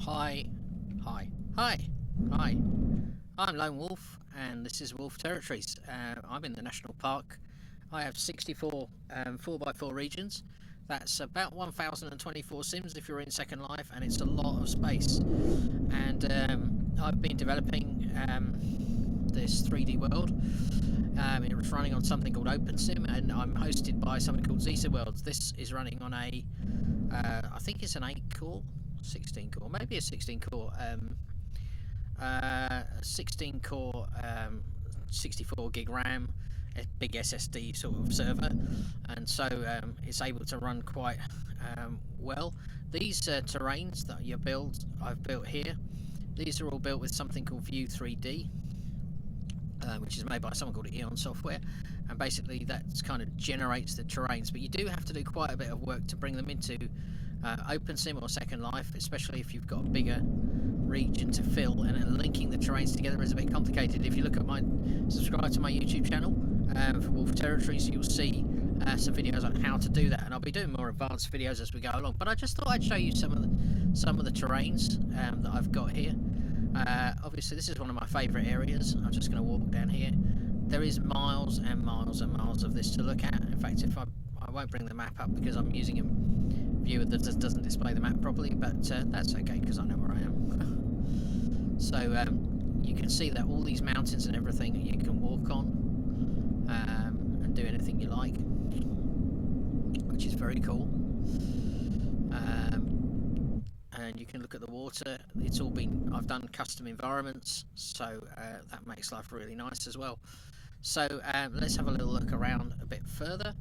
Hi, hi, hi, hi. I'm Lone Wolf, and this is Wolf Territories. I'm in the national park. I have 64 4x4 regions. That's about 1,024 sims if you're in Second Life, and it's a lot of space. And I've been developing this 3D world. It's running on something called OpenSim, and I'm hosted by something called Zetaworlds. This is running on a, I think it's an 8-core, 16-core, maybe a 16-core, 16-core, 64 gig RAM, a big SSD sort of server, and so it's able to run quite well. These terrains that I've built here, these are all built with something called View 3D, which is made by someone called EON-Software, and basically that kind of generates the terrains, but you do have to do quite a bit of work to bring them into OpenSim or Second Life, especially if you've got a bigger region to fill, and linking the terrains together is a bit complicated. If you look at subscribe to my YouTube channel for Wolf Territories, you'll see some videos on how to do that, and I'll be doing more advanced videos as we go along, but I just thought I'd show you some of the terrains that I've got here. Obviously this is one of my favourite areas. I'm just going to walk down here. There is miles and miles and miles of this to look at. In fact, if I won't bring the map up because I'm using a viewer that doesn't display the map properly, but that's okay because I know where I am. So you can see that all these mountains and everything you can walk on and do anything you like, which is very cool. And you can look at the water. It's all been, I've done custom environments, so that makes life really nice as well. So let's have a little look around a bit further.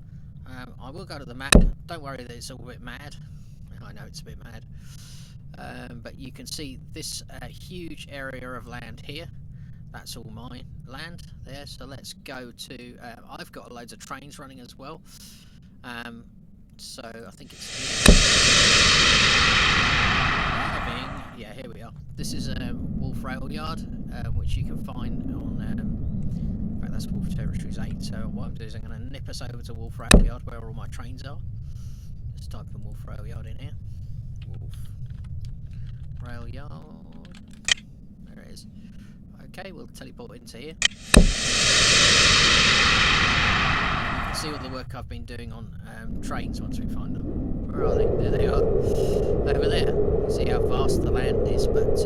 I will go to the map. Don't worry that it's all a bit mad. I know it's a bit mad, but you can see this huge area of land here. That's all my land there. So let's go to, I've got loads of trains running as well. So I think it's yeah, here we are. This is a Wolf Rail Yard, which you can find on, in fact that's Wolf Territories 8, so what I'm doing is I'm going to nip us over to Wolf Rail Yard where all my trains are. Let's type in Wolf Rail Yard in here. Wolf Rail Yard, there it is. Okay, we'll teleport into here. You can see all the work I've been doing on trains once we find them. Where are they? There they are. Over there. See how vast the land is, but it's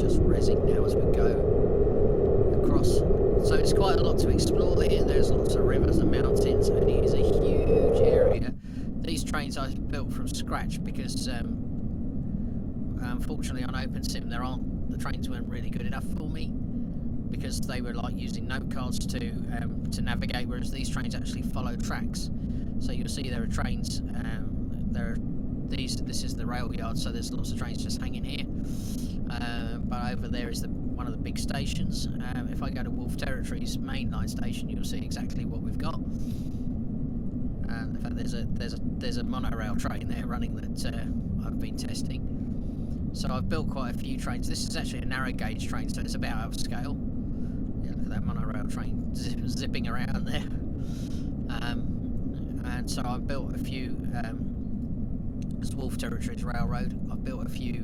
just rezzing now as we go across. So it's quite a lot to explore here. There's lots of rivers and mountains, and it is a huge area. These trains I built from scratch because unfortunately on OpenSim the trains weren't really good enough for me, because they were like using note cards to navigate, whereas these trains actually follow tracks. So you'll see there are trains. This is the rail yard, so there's lots of trains just hanging here. But over there is one of the big stations. If I go to Wolf Territories mainline station, you'll see exactly what we've got. In fact, there's a monorail train there running that I've been testing. So I've built quite a few trains. This is actually a narrow gauge train, so it's about out of scale. Yeah, look at that monorail train zipping around there. And so I've built a few. It's Wolf Territories Railroad. I've built a few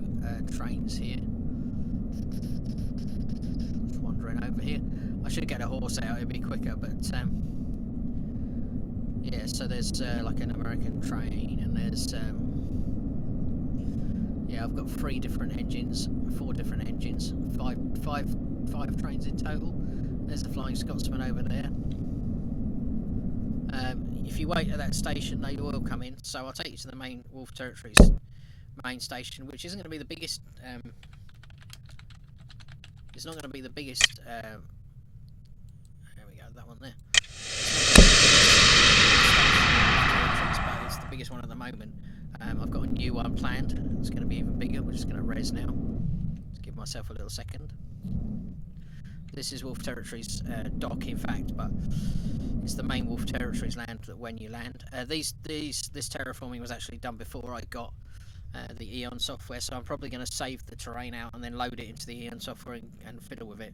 trains here. Just wandering over here. I should get a horse out, it'd be quicker, but yeah, so there's like an American train, and there's yeah, I've got 4 different engines, 5 trains in total. There's the Flying Scotsman over there. If you wait at that station, they will come in. So I'll take you to the main Wolf Territories main station, which isn't going to be the biggest. It's not going to be the biggest. There we go, that one there. But it's the biggest one at the moment. I've got a new one planned. It's going to be even bigger. We're just going to res now. Let's give myself a little second. This is Wolf Territories dock, in fact, but it's the main Wolf Territories land that when you land. This terraforming was actually done before I got the EON-Software, so I'm probably going to save the terrain out and then load it into the EON-Software and fiddle with it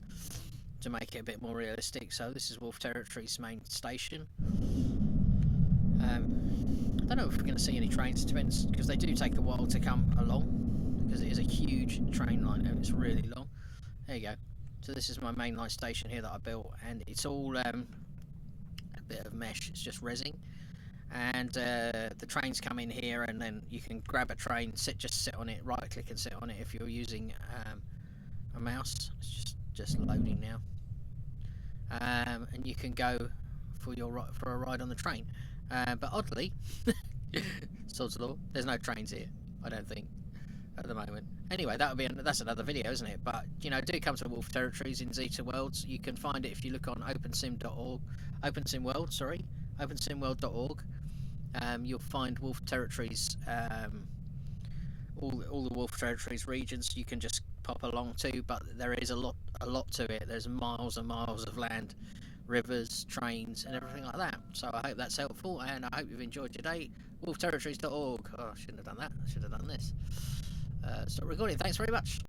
to make it a bit more realistic. So this is Wolf Territories main station. don't know if we're going to see any trains, because they do take a while to come along, because it is a huge train line and it's really long. There you go. So this is my main line station here that I built, and it's all a bit of mesh. It's just resin, and the trains come in here, and then you can grab a train, just sit on it, right click and sit on it if you're using a mouse. It's just loading now, and you can go for a ride on the train. But oddly, sod's law, there's no trains here, I don't think, at the moment. Anyway, that's another video, isn't it? But you know, do come to Wolf Territories in Zetaworlds. You can find it if you look on OpenSim.org, OpenSimWorld.org. You'll find Wolf Territories, all the Wolf Territories regions. You can just pop along to, but there is a lot to it. There's miles and miles of land, rivers, trains, and everything like that. So I hope that's helpful, and I hope you've enjoyed your day. WolfTerritories.org. Oh, I shouldn't have done that. I should have done this. Stop recording. Thanks very much.